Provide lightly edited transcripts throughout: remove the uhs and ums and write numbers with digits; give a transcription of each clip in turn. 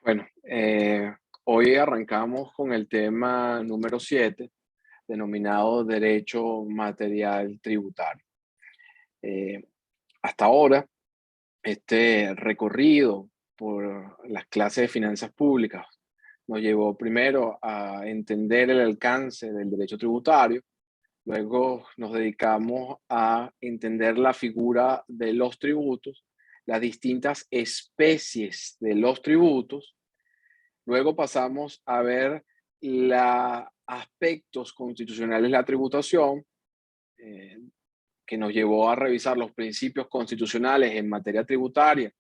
Bueno, hoy arrancamos con el tema número 7, denominado Derecho Material Tributario. Eh, Hasta ahora, este recorrido por las clases de finanzas públicas nos llevó primero a entender el alcance del derecho tributario. Luego nos dedicamos a entender la figura de los tributos, las distintas especies de los tributos. Luego pasamos a ver los aspectos constitucionales de la tributación, eh, que nos llevó a revisar los principios constitucionales en materia tributaria,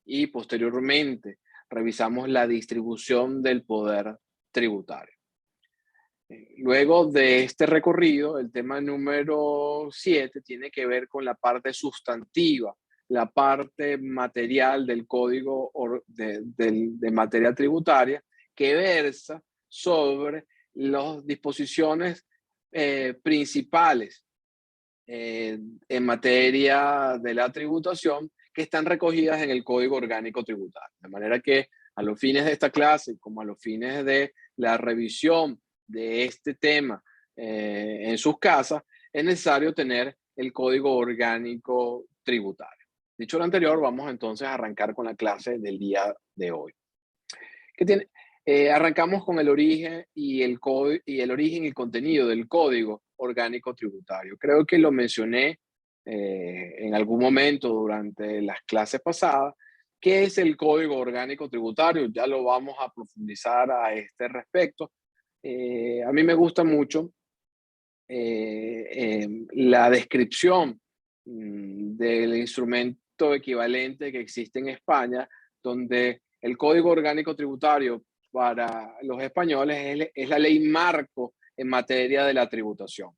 y posteriormente revisamos la distribución del poder tributario. Luego de este recorrido, el tema número 7 tiene que ver con la parte sustantiva, la parte material del código de materia tributaria, que versa sobre las disposiciones principales en materia de la tributación que están recogidas en el Código Orgánico Tributario. De manera que a los fines de esta clase, como a los fines de la revisión de este tema en sus casas, es necesario tener el Código Orgánico Tributario. Dicho lo anterior, vamos entonces a arrancar con la clase del día de hoy. ¿Qué tiene? Arrancamos con el origen y el origen y contenido del Código Orgánico Tributario. Creo que lo mencioné en algún momento durante las clases pasadas. ¿Qué es el Código Orgánico Tributario? Ya lo vamos a profundizar a este respecto. A mí me gusta mucho la descripción del instrumento equivalente que existe en España, donde el Código Orgánico Tributario para los españoles es la ley marco en materia de la tributación.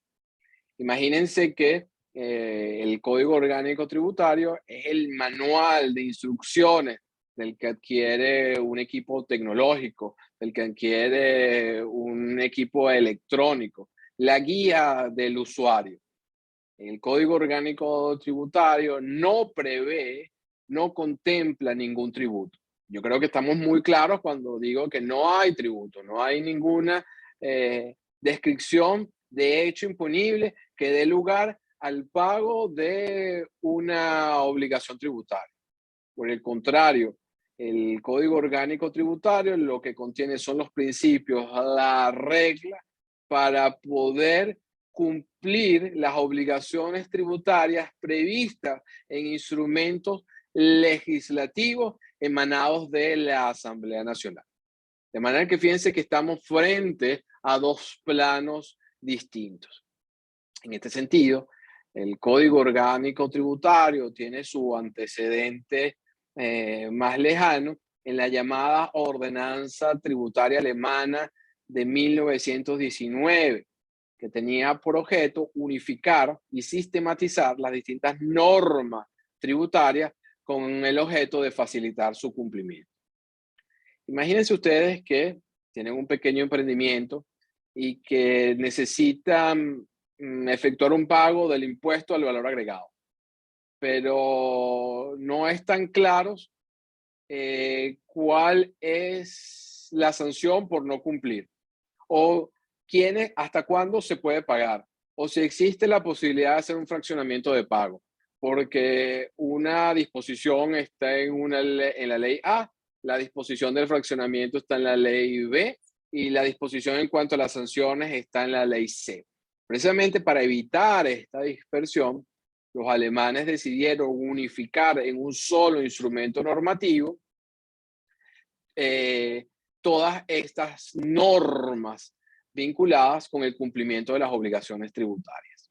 Imagínense que el Código Orgánico Tributario es el manual de instrucciones del que adquiere un equipo tecnológico, del que adquiere un equipo electrónico, la guía del usuario. El Código Orgánico Tributario no prevé, no contempla ningún tributo. Yo creo que estamos muy claros cuando digo que no hay tributo, no hay ninguna descripción de hecho imponible que dé lugar al pago de una obligación tributaria. Por el contrario, el Código Orgánico Tributario lo que contiene son los principios, la regla para poder cumplir las obligaciones tributarias previstas en instrumentos legislativos emanados de la Asamblea Nacional. De manera que fíjense que estamos frente a dos planos distintos. En este sentido, el Código Orgánico Tributario tiene su antecedente más lejano en la llamada Ordenanza Tributaria Alemana de 1919, que tenía por objeto unificar y sistematizar las distintas normas tributarias con el objeto de facilitar su cumplimiento. Imagínense ustedes que tienen un pequeño emprendimiento y que necesitan efectuar un pago del impuesto al valor agregado, pero no están claros cuál es la sanción por no cumplir, o hasta cuándo se puede pagar, o si existe la posibilidad de hacer un fraccionamiento de pago, porque una disposición está en la ley A, la disposición del fraccionamiento está en la ley B y la disposición en cuanto a las sanciones está en la ley C. Precisamente para evitar esta dispersión, los alemanes decidieron unificar en un solo instrumento normativo eh, todas estas normas vinculadas con el cumplimiento de las obligaciones tributarias.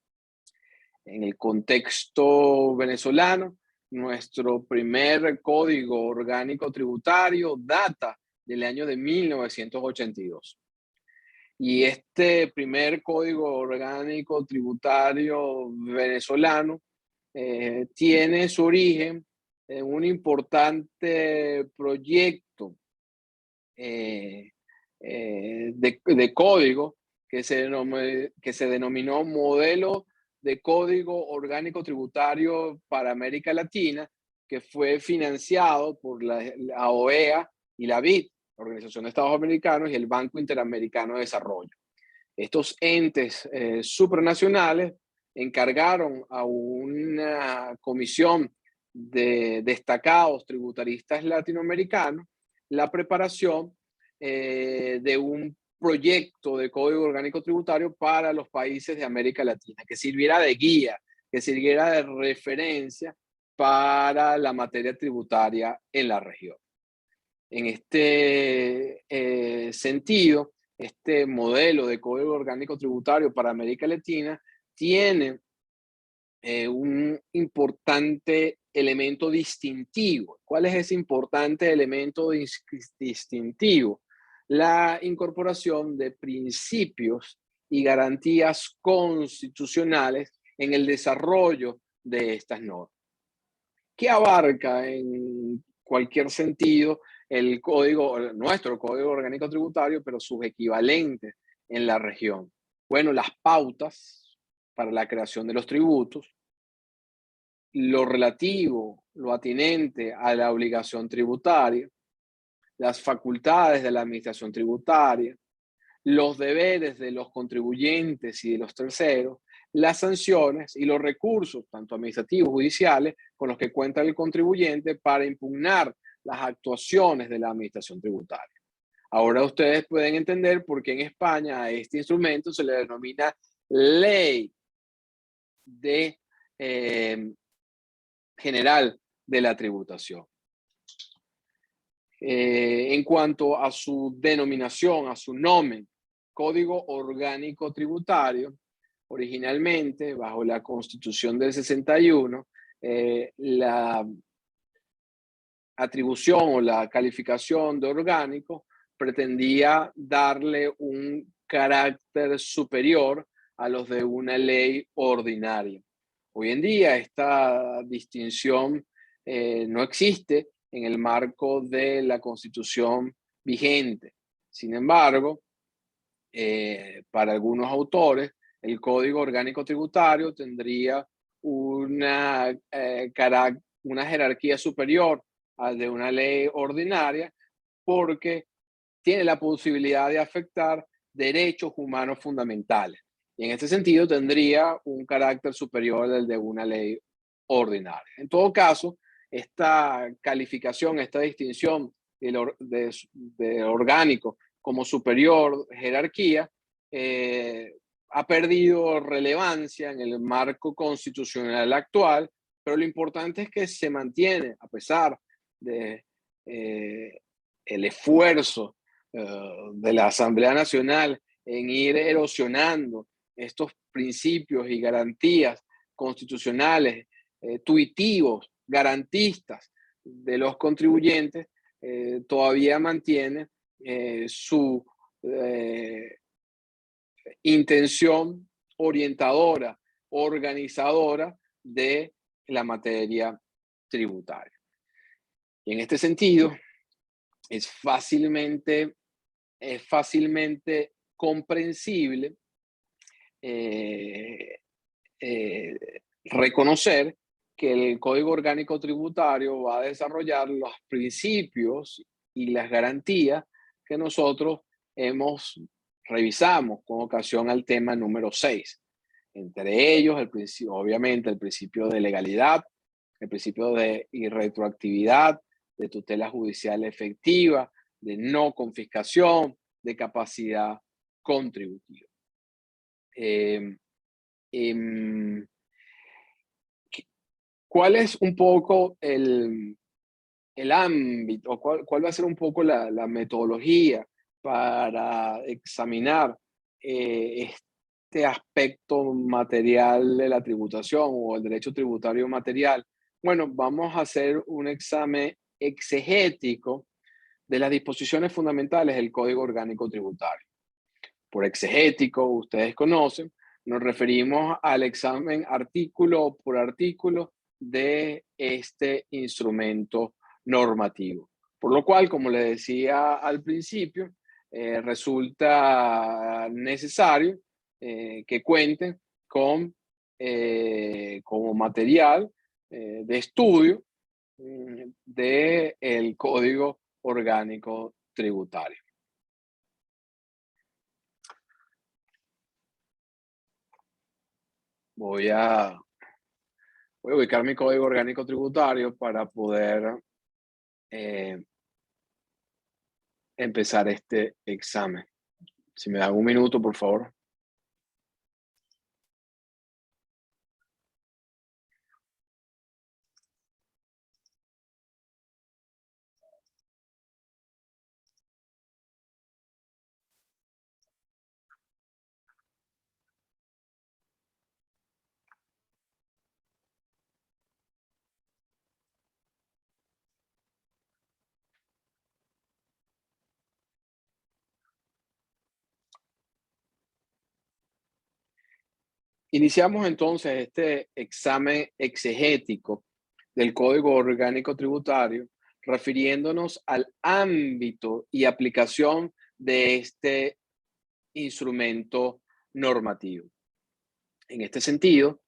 En el contexto venezolano, nuestro primer código orgánico tributario data del año de 1982. Y este primer código orgánico tributario venezolano tiene su origen en un importante proyecto de código que se denominó Modelo de Código Orgánico Tributario para América Latina, que fue financiado por la OEA y la BID, la Organización de Estados Americanos y el Banco Interamericano de Desarrollo. Estos entes supranacionales encargaron a una comisión de destacados tributaristas latinoamericanos la preparación de un proyecto de Código Orgánico Tributario para los países de América Latina, que sirviera de guía, que sirviera de referencia para la materia tributaria en la región. En este sentido, este modelo de Código Orgánico Tributario para América Latina tiene un importante elemento distintivo. ¿Cuál es ese importante elemento distintivo? La incorporación de principios y garantías constitucionales en el desarrollo de estas normas. ¿Qué abarca en cualquier sentido el código, nuestro Código Orgánico Tributario, pero sus equivalentes en la región? Bueno, las pautas para la creación de los tributos, lo relativo, lo atinente a la obligación tributaria, las facultades de la administración tributaria, los deberes de los contribuyentes y de los terceros, las sanciones y los recursos, tanto administrativos, judiciales, con los que cuenta el contribuyente para impugnar las actuaciones de la administración tributaria. Ahora ustedes pueden entender por qué en España a este instrumento se le denomina ley de general de la tributación. En cuanto a su denominación, a su nomen, Código Orgánico Tributario, originalmente, bajo la Constitución del 61, la atribución o la calificación de orgánico pretendía darle un carácter superior a los de una ley ordinaria. Hoy en día esta distinción no existe en el marco de la Constitución vigente. Sin embargo, para algunos autores, el Código Orgánico Tributario tendría una jerarquía superior al de una ley ordinaria porque tiene la posibilidad de afectar derechos humanos fundamentales. Y en este sentido tendría un carácter superior al de una ley ordinaria. En todo caso, esta calificación, esta distinción de orgánico como superior jerarquía ha perdido relevancia en el marco constitucional actual, pero lo importante es que se mantiene a pesar de el esfuerzo de la Asamblea Nacional en ir erosionando estos principios y garantías constitucionales, tuitivos, garantistas de los contribuyentes, todavía mantiene su intención orientadora, organizadora de la materia tributaria. Y en este sentido, es fácilmente comprensible reconocer que el Código Orgánico Tributario va a desarrollar los principios y las garantías que nosotros revisamos con ocasión al tema número 6. Entre ellos, obviamente, el principio de legalidad, el principio de irretroactividad, de tutela judicial efectiva, de no confiscación, de capacidad contributiva. ¿Cuál es un poco el ámbito, cuál va a ser un poco la metodología para examinar este aspecto material de la tributación o el derecho tributario material? Bueno, vamos a hacer un examen exegético de las disposiciones fundamentales del Código Orgánico Tributario. Por exegético, ustedes conocen, nos referimos al examen artículo por artículo de este instrumento normativo. Por lo cual, como le decía al principio, resulta necesario que cuenten con como material de estudio del Código Orgánico tributario. Voy a ubicar mi código orgánico tributario para poder eh, empezar este examen. Si me dan un minuto, por favor. Iniciamos entonces este examen exegético del Código Orgánico Tributario, refiriéndonos al ámbito y aplicación de este instrumento normativo. En este sentido,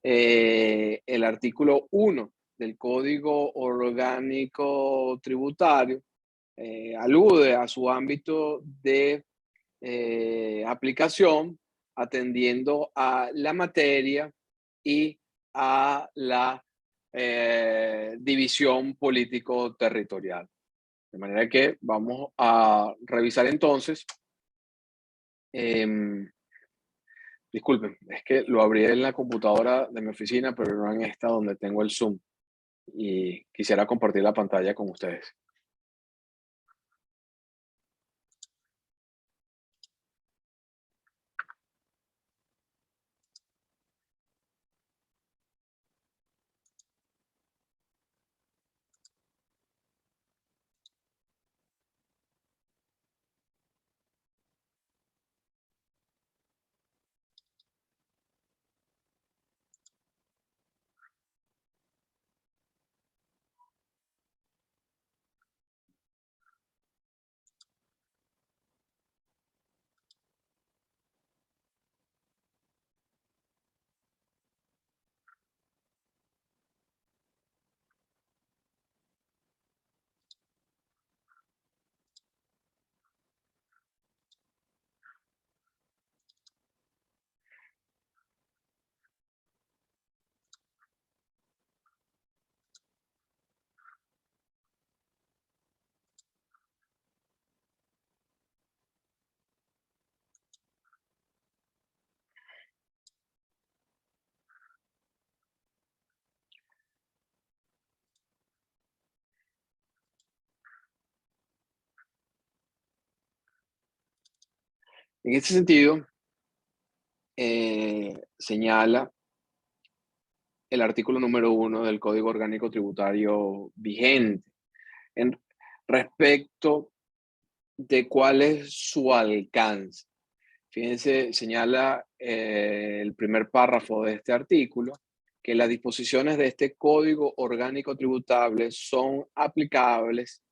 el artículo 1 del Código Orgánico Tributario alude a su ámbito de aplicación, atendiendo a la materia y a la división político-territorial. De manera que vamos a revisar entonces. Disculpen, es que lo abrí en la computadora de mi oficina, pero no en esta donde tengo el Zoom. Y quisiera compartir la pantalla con ustedes. En este sentido, señala el artículo número 1 del Código Orgánico Tributario vigente en respecto de cuál es su alcance. Fíjense, señala el primer párrafo de este artículo que las disposiciones de este Código Orgánico Tributario son aplicables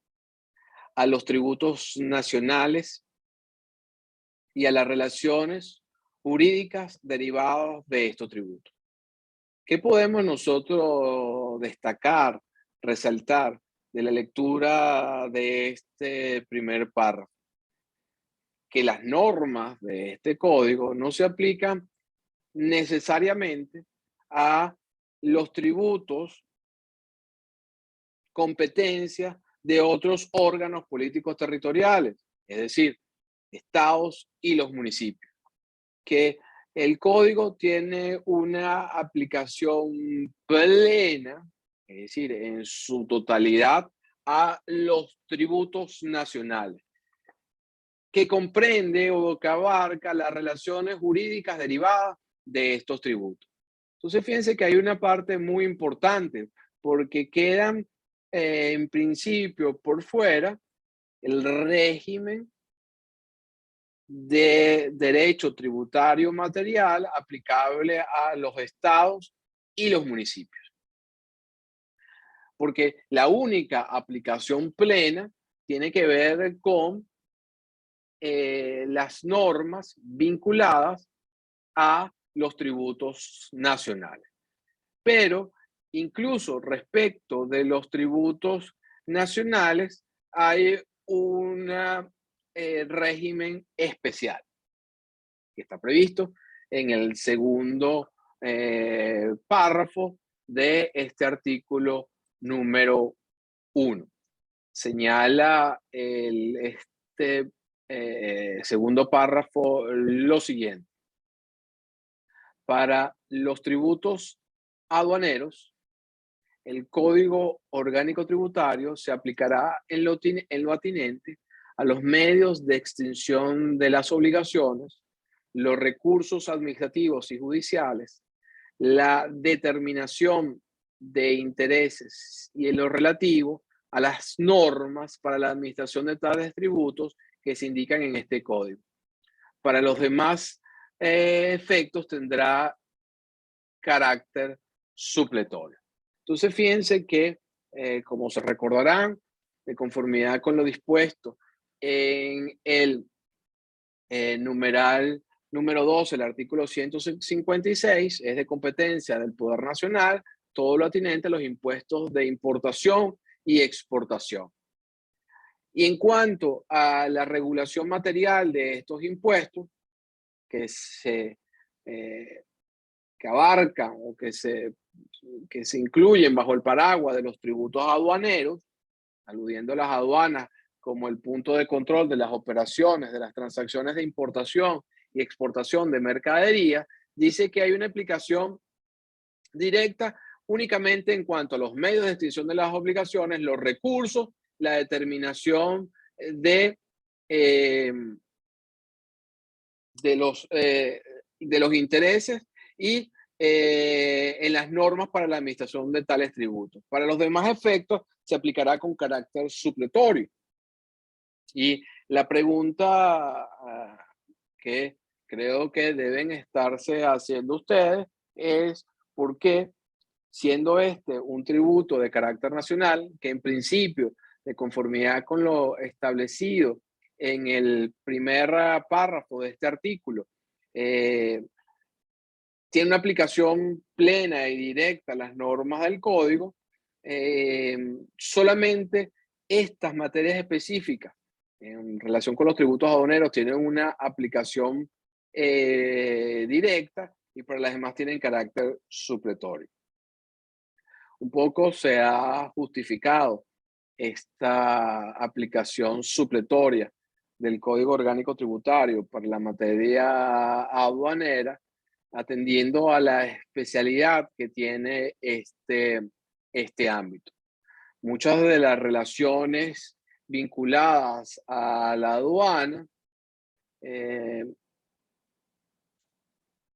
a los tributos nacionales y a las relaciones jurídicas derivadas de estos tributos. ¿Qué podemos nosotros destacar, resaltar de la lectura de este primer párrafo? Que las normas de este código no se aplican necesariamente a los tributos, competencias de otros órganos políticos territoriales, es decir, estados y los municipios. Que el código tiene una aplicación plena, es decir, en su totalidad, a los tributos nacionales, que comprende o que abarca las relaciones jurídicas derivadas de estos tributos. Entonces, fíjense que hay una parte muy importante, porque quedan en principio por fuera el régimen de derecho tributario material aplicable a los estados y los municipios. Porque la única aplicación plena tiene que ver con las normas vinculadas a los tributos nacionales. Pero incluso respecto de los tributos nacionales hay un régimen especial que está previsto en el segundo párrafo de este artículo número 1. Señala este segundo párrafo lo siguiente. Para los tributos aduaneros, el Código Orgánico Tributario se aplicará en lo atinente a los medios de extinción de las obligaciones, los recursos administrativos y judiciales, la determinación de intereses y en lo relativo a las normas para la administración de tales tributos que se indican en este código. Para los demás efectos tendrá carácter supletorio. Entonces, fíjense que, como se recordarán, de conformidad con lo dispuesto en el numeral número 2, el artículo 156, es de competencia del Poder Nacional todo lo atinente a los impuestos de importación y exportación. Y en cuanto a la regulación material de estos impuestos, que abarcan o que se incluyen bajo el paraguas de los tributos aduaneros, aludiendo a las aduanas como el punto de control de las operaciones, de las transacciones de importación y exportación de mercadería, dice que hay una aplicación directa únicamente en cuanto a los medios de extinción de las obligaciones, los recursos, la determinación de los intereses y en las normas para la administración de tales tributos. Para los demás efectos se aplicará con carácter supletorio. Y la pregunta que creo que deben estarse haciendo ustedes es ¿por qué, siendo este un tributo de carácter nacional, que en principio, de conformidad con lo establecido en el primer párrafo de este artículo, tiene una aplicación plena y directa a las normas del código, solamente estas materias específicas en relación con los tributos aduaneros tienen una aplicación directa y para las demás tienen carácter supletorio? Un poco se ha justificado esta aplicación supletoria del Código Orgánico Tributario para la materia aduanera, atendiendo a la especialidad que tiene este ámbito. Muchas de las relaciones vinculadas a la aduana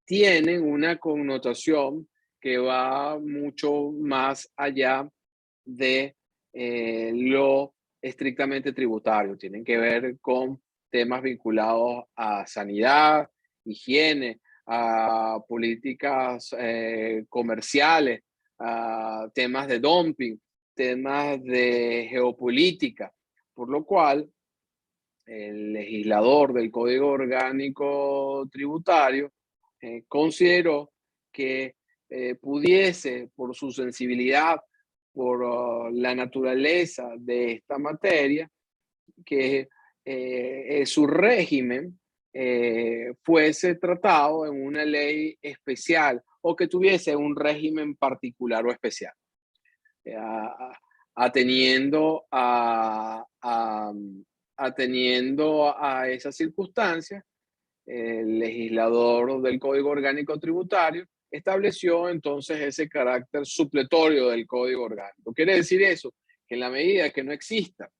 tienen una connotación que va mucho más allá de lo estrictamente tributario. Tienen que ver con temas vinculados a sanidad, higiene, a políticas comerciales, a temas de dumping, temas de geopolítica, por lo cual el legislador del Código Orgánico Tributario consideró que pudiese, por su sensibilidad, por la naturaleza de esta materia, que su régimen fuese tratado en una ley especial o que tuviese un régimen particular o especial, ateniendo a esas circunstancias. El legislador del Código Orgánico Tributario estableció entonces ese carácter supletorio del Código Orgánico. Quiere decir eso, que en la medida que no exista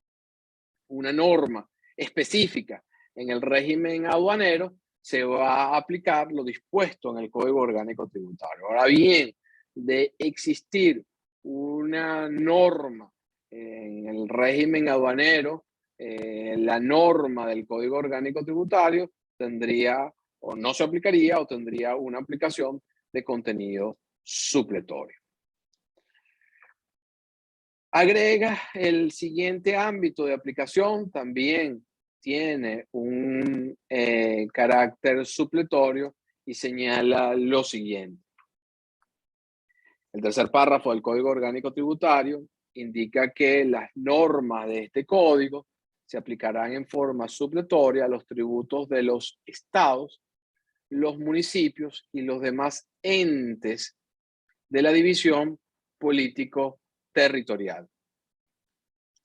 una norma específica en el régimen aduanero, se va a aplicar lo dispuesto en el Código Orgánico Tributario. Ahora bien, de existir una norma en el régimen aduanero, la norma del Código Orgánico Tributario tendría o no se aplicaría o tendría una aplicación de contenido supletorio. Agrega el siguiente ámbito de aplicación, también tiene un carácter supletorio y señala lo siguiente. El tercer párrafo del Código Orgánico Tributario indica que las normas de este código se aplicarán en forma supletoria a los tributos de los estados, los municipios y los demás entes de la división político-territorial.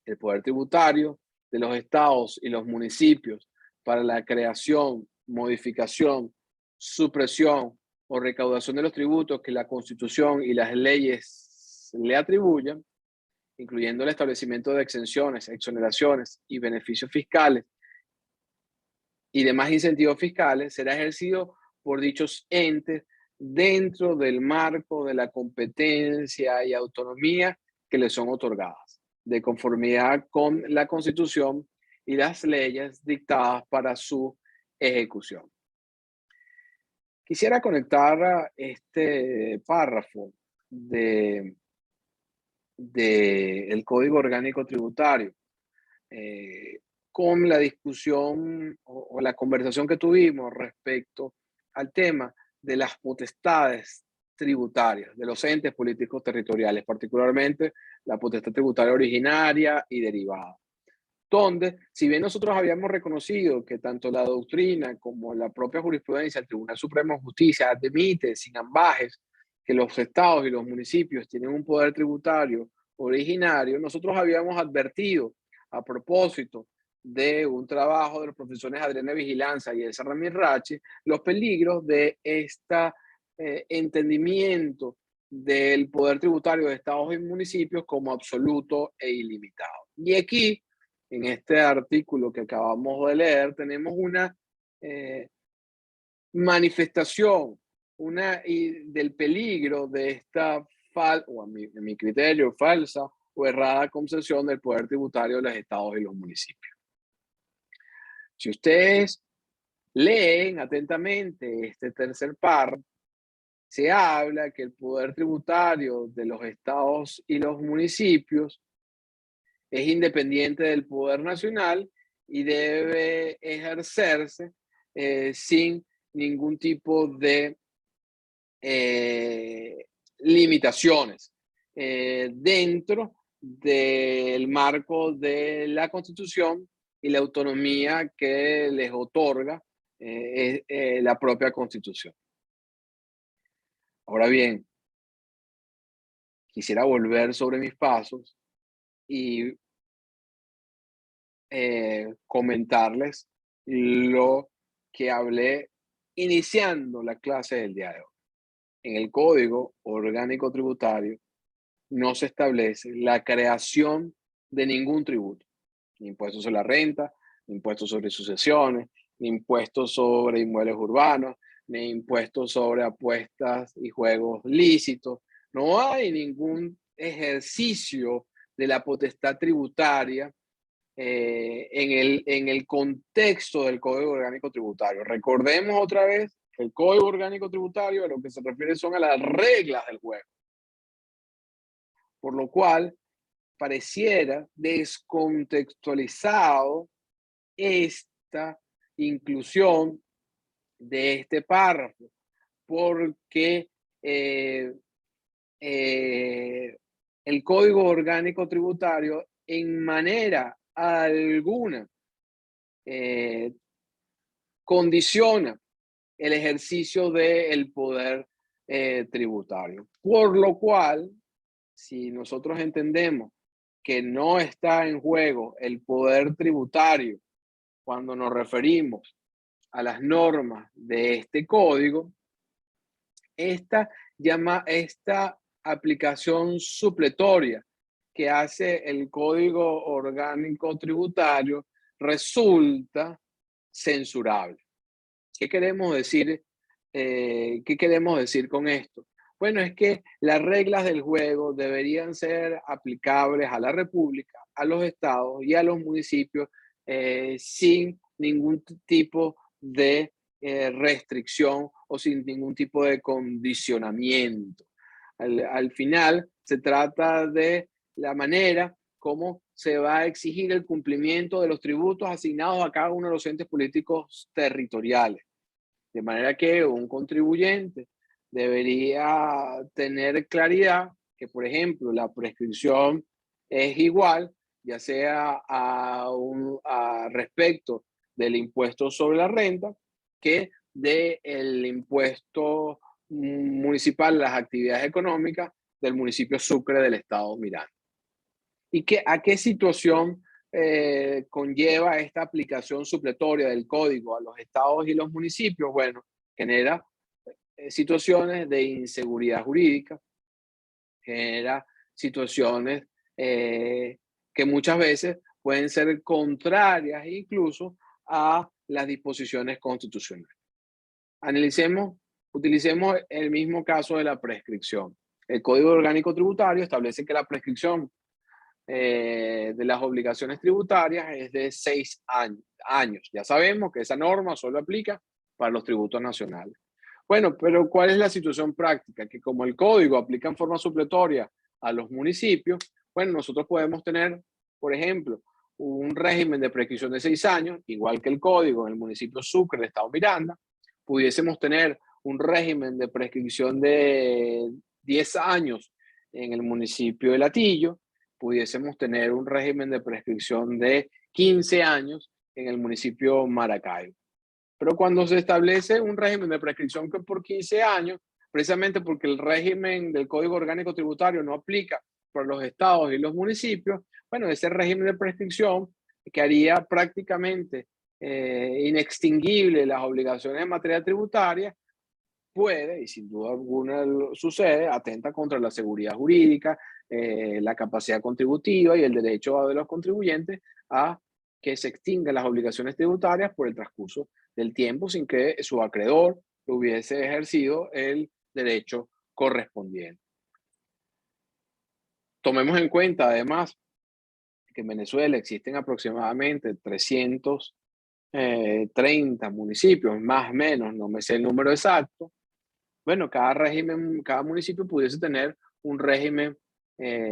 El poder tributario de los estados y los municipios para la creación, modificación, supresión o recaudación de los tributos que la Constitución y las leyes le atribuyan, incluyendo el establecimiento de exenciones, exoneraciones y beneficios fiscales y demás incentivos fiscales, será ejercido por dichos entes dentro del marco de la competencia y autonomía que les son otorgadas, de conformidad con la Constitución y las leyes dictadas para su ejecución. Quisiera conectar este párrafo del Código Orgánico Tributario con la discusión o la conversación que tuvimos respecto al tema de las potestades tributarias de los entes políticos territoriales, particularmente la potestad tributaria originaria y derivada, donde, si bien nosotros habíamos reconocido que tanto la doctrina como la propia jurisprudencia del Tribunal Supremo de Justicia admite sin ambages que los estados y los municipios tienen un poder tributario originario, nosotros habíamos advertido a propósito de un trabajo de los profesores Adriana Vigilanza y Elsa Ramírez Rachi, los peligros de este entendimiento del poder tributario de estados y municipios como absoluto e ilimitado. Y aquí, en este artículo que acabamos de leer, tenemos una manifestación del peligro de esta o en mi criterio, falsa o errada concepción del poder tributario de los estados y los municipios. Si ustedes leen atentamente este tercer párrafo, se habla que el poder tributario de los estados y los municipios es independiente del poder nacional y debe ejercerse sin ningún tipo de limitaciones dentro del marco de la Constitución y la autonomía que les otorga la propia Constitución. Ahora bien, quisiera volver sobre mis pasos y comentarles lo que hablé iniciando la clase del día de hoy. En el Código Orgánico Tributario no se establece la creación de ningún tributo, ni impuestos sobre la renta, ni impuestos sobre sucesiones, ni impuestos sobre inmuebles urbanos, ni impuestos sobre apuestas y juegos lícitos. No hay ningún ejercicio de la potestad tributaria en el contexto del Código Orgánico Tributario. Recordemos otra vez que el Código Orgánico Tributario a lo que se refiere son a las reglas del juego. Por lo cual, pareciera descontextualizado esta inclusión de este párrafo, porque el Código Orgánico Tributario en manera alguna condiciona el ejercicio del poder tributario. Por lo cual, si nosotros entendemos que no está en juego el poder tributario cuando nos referimos a las normas de este código, esta aplicación supletoria que hace el Código Orgánico Tributario resulta censurable. ¿Qué queremos decir? ¿Qué queremos decir con esto? Bueno, es que las reglas del juego deberían ser aplicables a la República, a los estados y a los municipios sin ningún tipo de restricción o sin ningún tipo de condicionamiento. Al final, se trata de la manera como se va a exigir el cumplimiento de los tributos asignados a cada uno de los entes políticos territoriales. De manera que un contribuyente debería tener claridad que, por ejemplo, la prescripción es igual ya sea respecto del impuesto sobre la renta que del impuesto municipal a las actividades económicas del municipio Sucre del estado Miranda. ¿Y a qué situación conlleva esta aplicación supletoria del código a los estados y los municipios? Bueno, genera situaciones de inseguridad jurídica, genera situaciones que muchas veces pueden ser contrarias incluso a las disposiciones constitucionales. Utilicemos el mismo caso de la prescripción. El Código Orgánico Tributario establece que la prescripción de las obligaciones tributarias es de 6 años. Ya sabemos que esa norma solo aplica para los tributos nacionales. Bueno, pero ¿cuál es la situación práctica? Que como el código aplica en forma supletoria a los municipios, bueno, nosotros podemos tener, por ejemplo, un régimen de prescripción de 6 años, igual que el código en el municipio Sucre, el estado Miranda. Pudiésemos tener un régimen de prescripción de 10 años en el municipio de Latillo. Pudiésemos tener un régimen de prescripción de 15 años en el municipio Maracaibo. Pero cuando se establece un régimen de prescripción que por 15 años, precisamente porque el régimen del Código Orgánico Tributario no aplica para los estados y los municipios, bueno, ese régimen de prescripción que haría prácticamente inextinguible las obligaciones en materia tributaria, puede, y sin duda alguna sucede, atenta contra la seguridad jurídica, la capacidad contributiva y el derecho de los contribuyentes a que se extingan las obligaciones tributarias por el transcurso del tiempo sin que su acreedor hubiese ejercido el derecho correspondiente. Tomemos en cuenta, además, que en Venezuela existen aproximadamente 330 municipios, más o menos, no me sé el número exacto. Bueno, cada municipio pudiese tener un régimen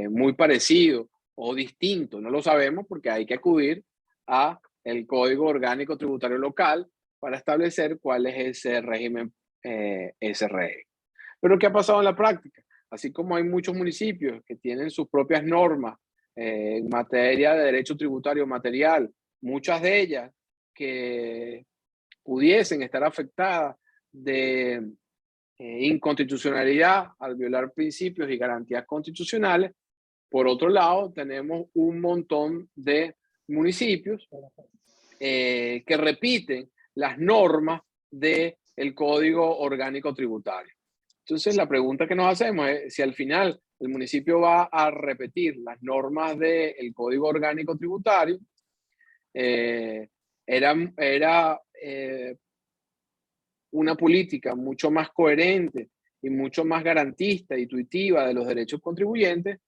muy parecido o distinto. No lo sabemos porque hay que acudir a el Código Orgánico Tributario Local para establecer cuál es ese régimen. Pero ¿qué ha pasado en la práctica? Así como hay muchos municipios que tienen sus propias normas en materia de derecho tributario material, muchas de ellas que pudiesen estar afectadas de inconstitucionalidad al violar principios y garantías constitucionales. Por otro lado, tenemos un montón de municipios que repiten las normas del Código Orgánico Tributario. Entonces, la pregunta que nos hacemos es si al final el municipio va a repetir las normas del Código Orgánico Tributario, era una política mucho más coherente y mucho más garantista, intuitiva de los derechos contribuyentes,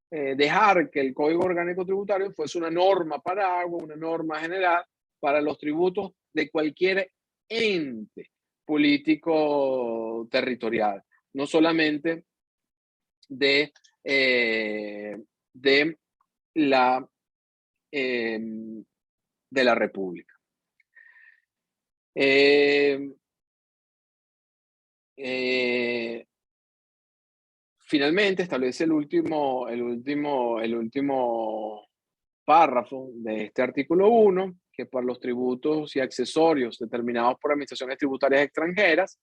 dejar que el Código Orgánico Tributario fuese una norma paraguas, una norma general para los tributos de cualquier ente político territorial, no solamente de la, de la República. Finalmente establece el último párrafo de este artículo 1, que para los tributos y accesorios determinados por administraciones tributarias extranjeras,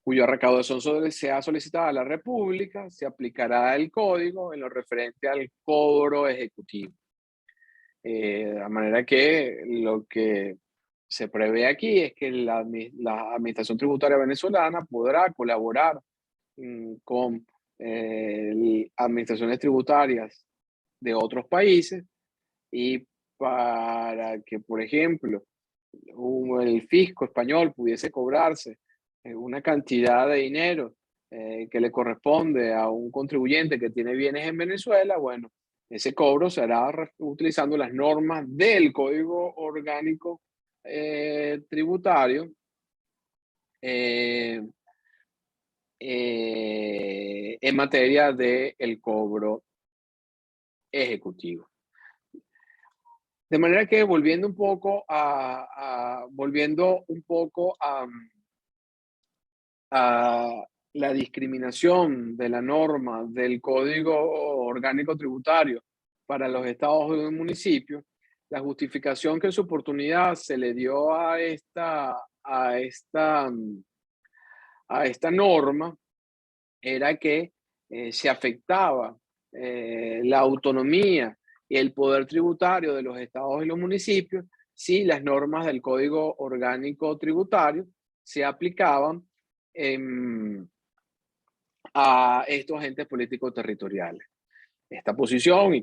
cuya recaudación sea solicitada a la República, se aplicará el código en lo referente al cobro ejecutivo. De manera que lo que se prevé aquí es que la Administración Tributaria Venezolana podrá colaborar con administraciones tributarias de otros países y para que, por ejemplo, el fisco español pudiese cobrarse una cantidad de dinero que le corresponde a un contribuyente que tiene bienes en Venezuela, bueno, ese cobro se hará utilizando las normas del Código Orgánico Tributario en materia del cobro ejecutivo. De manera que volviendo un poco a la discriminación de la norma del Código Orgánico Tributario para los estados y los municipios, la justificación que en su oportunidad se le dio a esta norma era que se afectaba la autonomía y el poder tributario de los estados y los municipios si las normas del Código Orgánico Tributario se aplicaban a estos entes políticos territoriales. Esta posición, y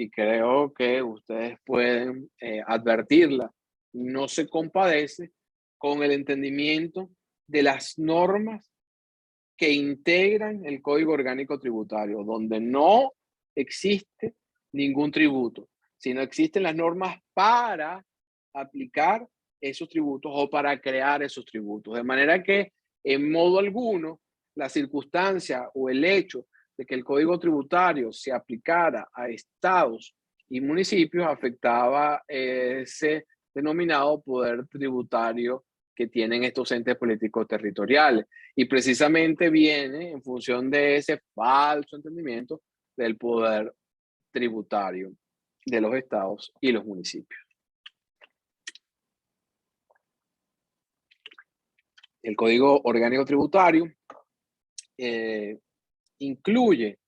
creo que ustedes pueden advertirla, no se compadece con el entendimiento de las normas que integran el Código Orgánico Tributario, donde no existe ningún tributo, sino existen las normas para aplicar esos tributos o para crear esos tributos. De manera que, en modo alguno, la circunstancia o el hecho de que el Código Tributario se aplicara a estados y municipios afectaba ese denominado poder tributario que tienen estos entes políticos territoriales. Y precisamente viene en función de ese falso entendimiento del poder tributario de los estados y los municipios. El Código Orgánico Tributario incluye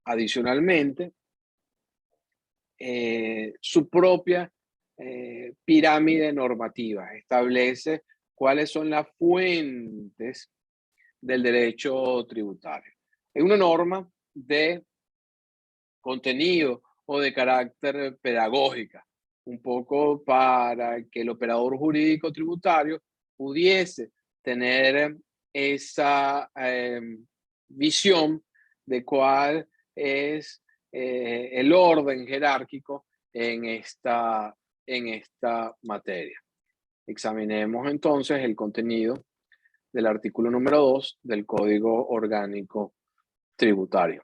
adicionalmente su propia pirámide normativa. Establece cuáles son las fuentes del derecho tributario. Es una norma de contenido o de carácter pedagógica, un poco para que el operador jurídico tributario pudiese tener esa visión de cuál es el orden jerárquico en esta materia. Examinemos entonces el contenido del artículo número 2 del Código Orgánico Tributario.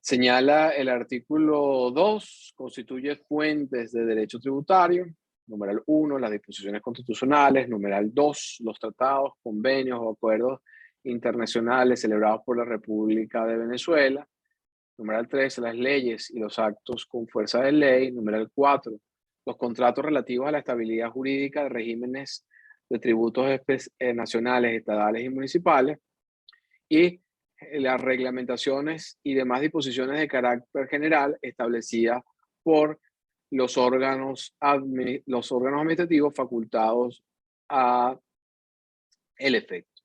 Señala el artículo 2, constituye fuentes de derecho tributario. Numeral 1, las disposiciones constitucionales. Numeral 2, los tratados, convenios o acuerdos internacionales celebrados por la República de Venezuela. Numeral 3, las leyes y los actos con fuerza de ley. Numeral 4, los contratos relativos a la estabilidad jurídica de regímenes de tributos nacionales, estatales y municipales. Y las reglamentaciones y demás disposiciones de carácter general establecidas por los órganos administrativos facultados a el efecto.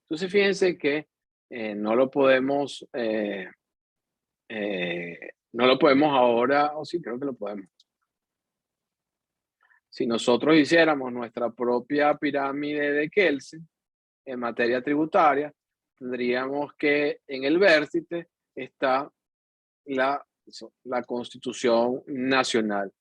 Entonces, fíjense que no lo podemos ahora, o sí, creo que lo podemos. Si nosotros hiciéramos nuestra propia pirámide de Kelsen en materia tributaria, tendríamos que en el vértice está la Constitución Nacional.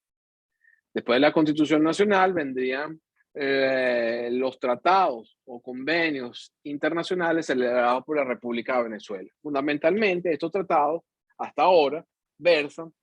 Después de la Constitución Nacional vendrían los tratados o convenios internacionales celebrados por la República de Venezuela. Fundamentalmente, estos tratados hasta ahora versan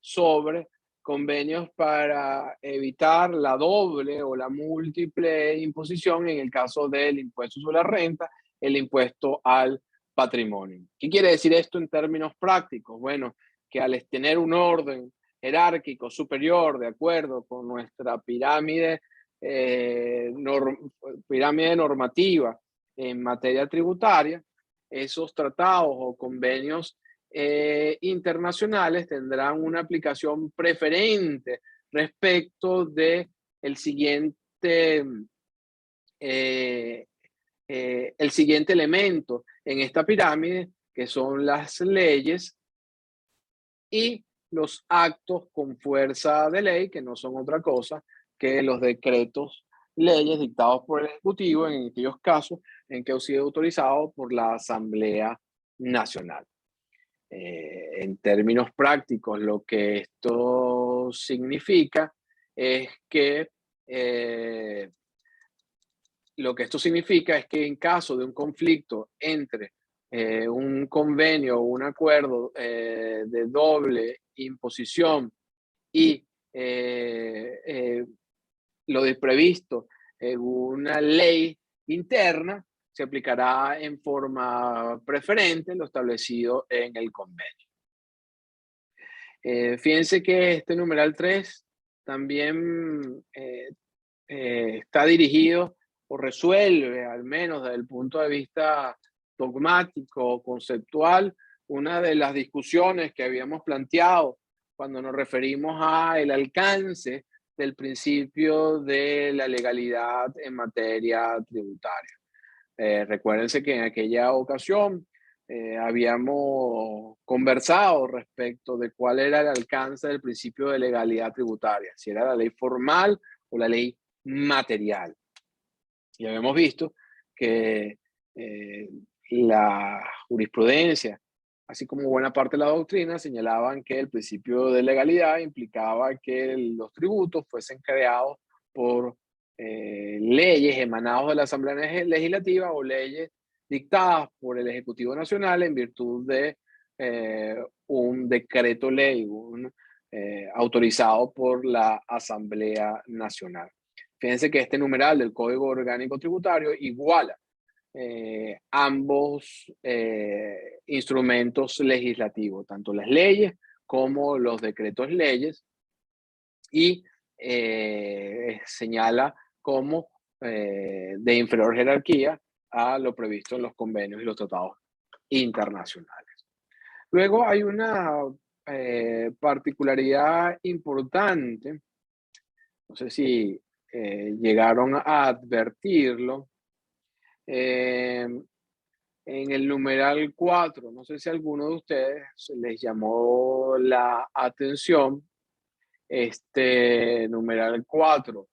sobre convenios para evitar la doble o la múltiple imposición en el caso del impuesto sobre la renta, el impuesto al patrimonio. ¿Qué quiere decir esto en términos prácticos? Bueno, que al tener un orden jerárquico superior de acuerdo con nuestra pirámide normativa en materia tributaria, esos tratados o convenios internacionales tendrán una aplicación preferente respecto de el siguiente elemento en esta pirámide, que son las leyes y los actos con fuerza de ley, que no son otra cosa que los decretos leyes dictados por el Ejecutivo en aquellos casos en que han sido autorizados por la Asamblea Nacional. En términos prácticos, lo que esto significa es que en caso de un conflicto entre un convenio o un acuerdo de doble imposición y lo previsto en una ley interna se aplicará en forma preferente lo establecido en el convenio. Fíjense que este numeral 3 también está dirigido o resuelve, al menos desde el punto de vista dogmático, conceptual, una de las discusiones que habíamos planteado cuando nos referimos al alcance del principio de la legalidad en materia tributaria. Recuérdense que en aquella ocasión habíamos conversado respecto de cuál era el alcance del principio de legalidad tributaria, si era la ley formal o la ley material. Y habíamos visto que la jurisprudencia, así como buena parte de la doctrina, señalaban que el principio de legalidad implicaba que los tributos fuesen creados por leyes emanadas de la Asamblea Legislativa o leyes dictadas por el Ejecutivo Nacional en virtud de un decreto ley, autorizado por la Asamblea Nacional. Fíjense que este numeral del Código Orgánico Tributario iguala ambos instrumentos legislativos, tanto las leyes como los decretos leyes, y señala como de inferior jerarquía a lo previsto en los convenios y los tratados internacionales. Luego hay una particularidad importante, no sé si llegaron a advertirlo, en el numeral 4, no sé si a alguno de ustedes les llamó la atención este numeral 4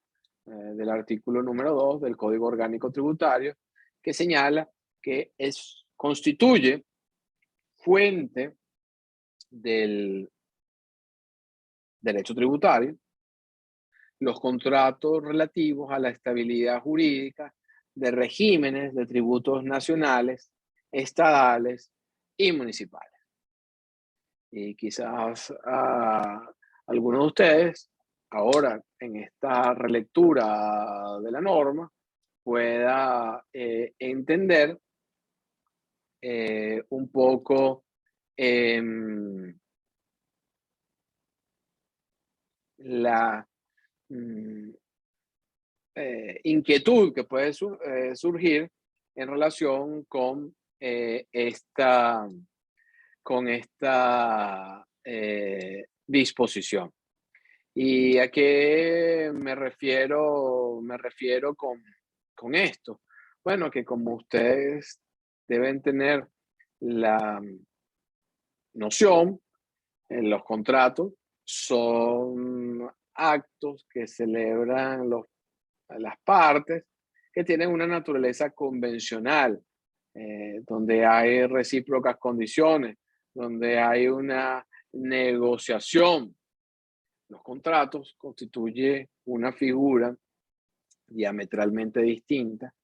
del artículo número 2 del Código Orgánico Tributario, que señala que constituye fuente del derecho tributario los contratos relativos a la estabilidad jurídica de regímenes de tributos nacionales, estadales y municipales. Y quizás algunos de ustedes, ahora en esta relectura de la norma, pueda entender un poco la inquietud que puede surgir en relación con esta disposición. ¿Y a qué me refiero con esto? Bueno, que como ustedes deben tener la noción, los contratos son actos que celebran las partes que tienen una naturaleza convencional, donde hay recíprocas condiciones, donde hay una negociación. Los contratos constituyen una figura diametralmente distinta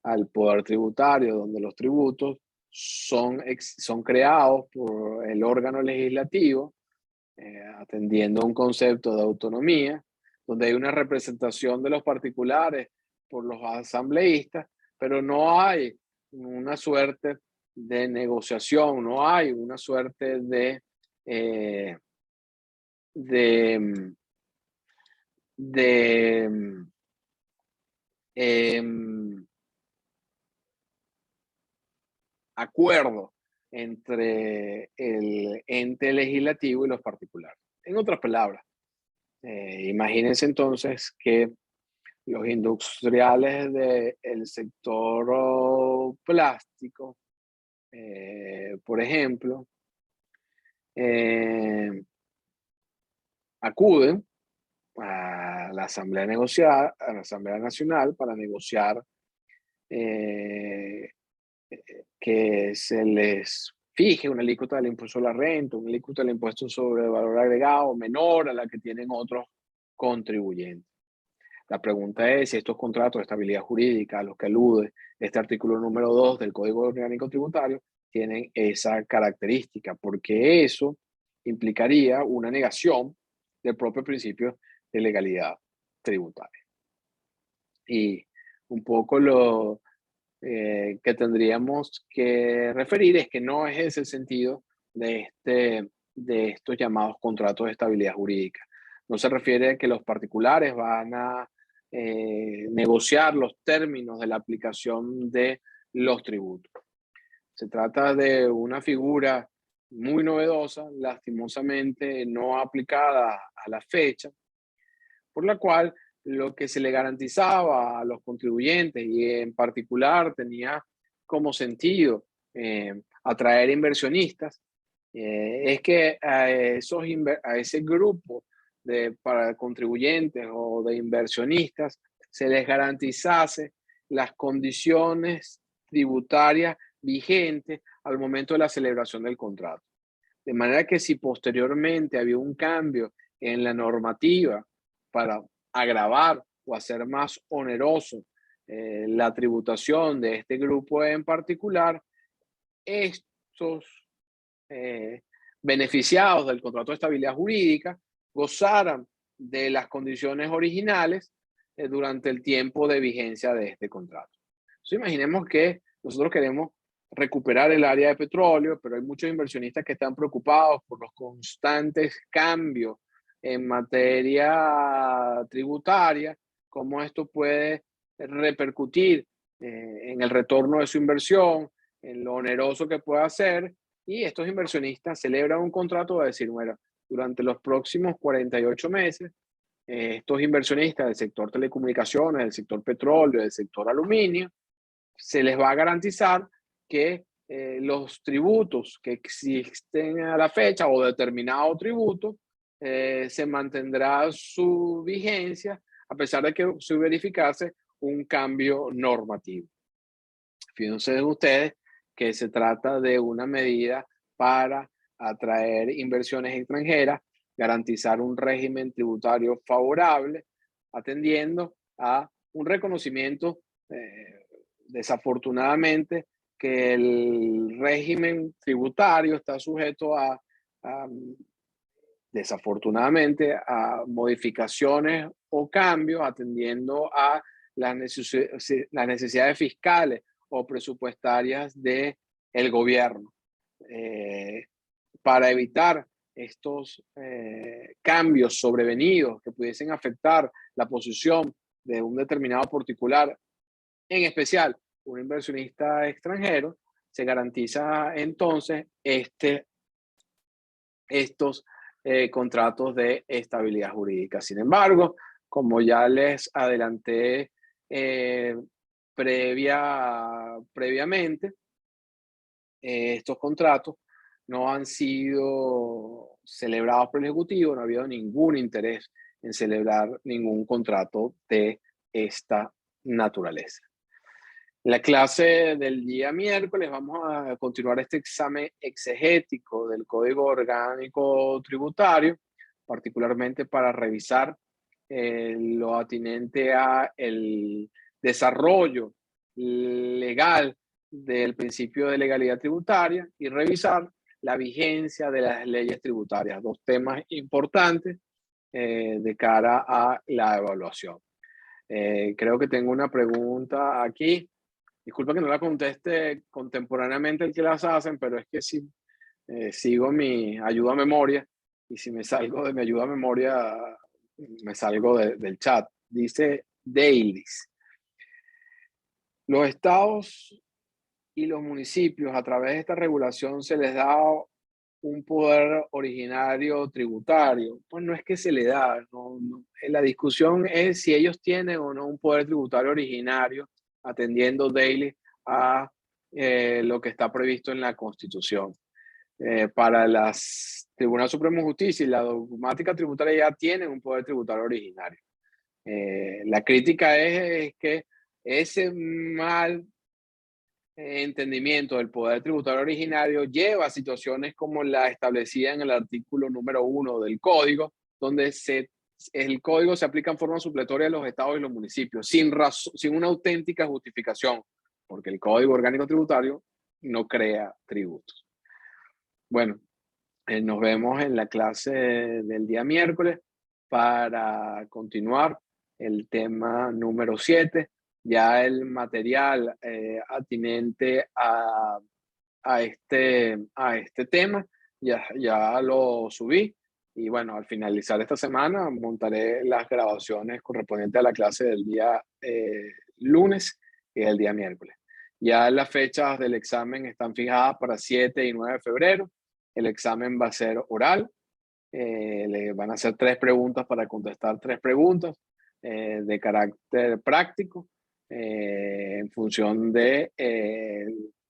al poder tributario, donde los tributos son creados por el órgano legislativo, atendiendo a un concepto de autonomía, donde hay una representación de los particulares por los asambleístas, pero no hay una suerte de negociación, no hay una suerte de acuerdo entre el ente legislativo y los particulares. En otras palabras, imagínense entonces que los industriales del sector plástico, por ejemplo, acuden a la Asamblea Nacional para negociar que se les fije una alícuota del impuesto a la renta, una alícuota del impuesto sobre el valor agregado menor a la que tienen otros contribuyentes. La pregunta es si estos contratos de estabilidad jurídica a los que alude este artículo número 2 del Código Orgánico Tributario tienen esa característica, porque eso implicaría una negación del propio principio de legalidad tributaria. Y un poco lo que tendríamos que referir es que no es ese el sentido de estos llamados contratos de estabilidad jurídica. No se refiere a que los particulares van a negociar los términos de la aplicación de los tributos. Se trata de una figura muy novedosa, lastimosamente no aplicada a la fecha, por la cual lo que se le garantizaba a los contribuyentes y en particular tenía como sentido atraer inversionistas, es que a ese grupo para contribuyentes o de inversionistas se les garantizase las condiciones tributarias vigentes al momento de la celebración del contrato. De manera que si posteriormente había un cambio en la normativa para agravar o hacer más oneroso la tributación de este grupo en particular, estos beneficiados del contrato de estabilidad jurídica gozaran de las condiciones originales durante el tiempo de vigencia de este contrato. Entonces, imaginemos que nosotros queremos recuperar el área de petróleo, pero hay muchos inversionistas que están preocupados por los constantes cambios en materia tributaria, cómo esto puede repercutir en el retorno de su inversión, en lo oneroso que pueda ser, y estos inversionistas celebran un contrato de decir, bueno, durante los próximos 48 meses, estos inversionistas del sector telecomunicaciones, del sector petróleo, del sector aluminio, se les va a garantizar que los tributos que existen a la fecha o determinado tributo se mantendrá su vigencia a pesar de que se verificase un cambio normativo. Fíjense ustedes que se trata de una medida para atraer inversiones extranjeras, garantizar un régimen tributario favorable, atendiendo a un reconocimiento, desafortunadamente, que el régimen tributario está sujeto desafortunadamente, a modificaciones o cambios, atendiendo a las necesidades fiscales o presupuestarias del gobierno. Para evitar estos cambios sobrevenidos que pudiesen afectar la posición de un determinado particular, en especial un inversionista extranjero, se garantiza entonces estos contratos de estabilidad jurídica. Sin embargo, como ya les adelanté previamente, estos contratos no han sido celebrados por el Ejecutivo, no ha habido ningún interés en celebrar ningún contrato de esta naturaleza. En la clase del día miércoles vamos a continuar este examen exegético del Código Orgánico Tributario, particularmente para revisar lo atinente a el desarrollo legal del principio de legalidad tributaria y revisar la vigencia de las leyes tributarias, dos temas importantes de cara a la evaluación. Creo que tengo una pregunta aquí. Disculpa que no la conteste contemporáneamente el que las hacen, pero es que si sigo mi ayuda a memoria y si me salgo de mi ayuda a memoria, me salgo del chat. Dice Dailies. Los estados y los municipios, a través de esta regulación, se les da un poder originario tributario. Pues no es que se le da, la discusión es si ellos tienen o no un poder tributario originario, atendiendo daily a lo que está previsto en la Constitución. Para las Tribunal Supremo de Justicia y la dogmática tributaria ya tienen un poder tributario originario. La crítica es que ese mal entendimiento del poder tributario originario lleva a situaciones como la establecida en el artículo número 1 del Código, donde el Código se aplica en forma supletoria a los estados y los municipios, sin una auténtica justificación, porque el Código Orgánico Tributario no crea tributos. Bueno, nos vemos en la clase del día miércoles. para continuar el tema número 7. Ya el material atinente a este tema ya lo subí. Y bueno, al finalizar esta semana montaré las grabaciones correspondientes a la clase del día lunes y el día miércoles. Ya las fechas del examen están fijadas para 7 y 9 de febrero. El examen va a ser oral. Le van a hacer 3 preguntas para contestar 3 preguntas de carácter práctico en función de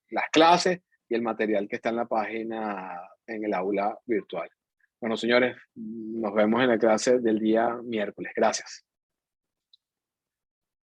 las clases y el material que está en la página en el aula virtual. Bueno, señores, nos vemos en la clase del día miércoles. Gracias.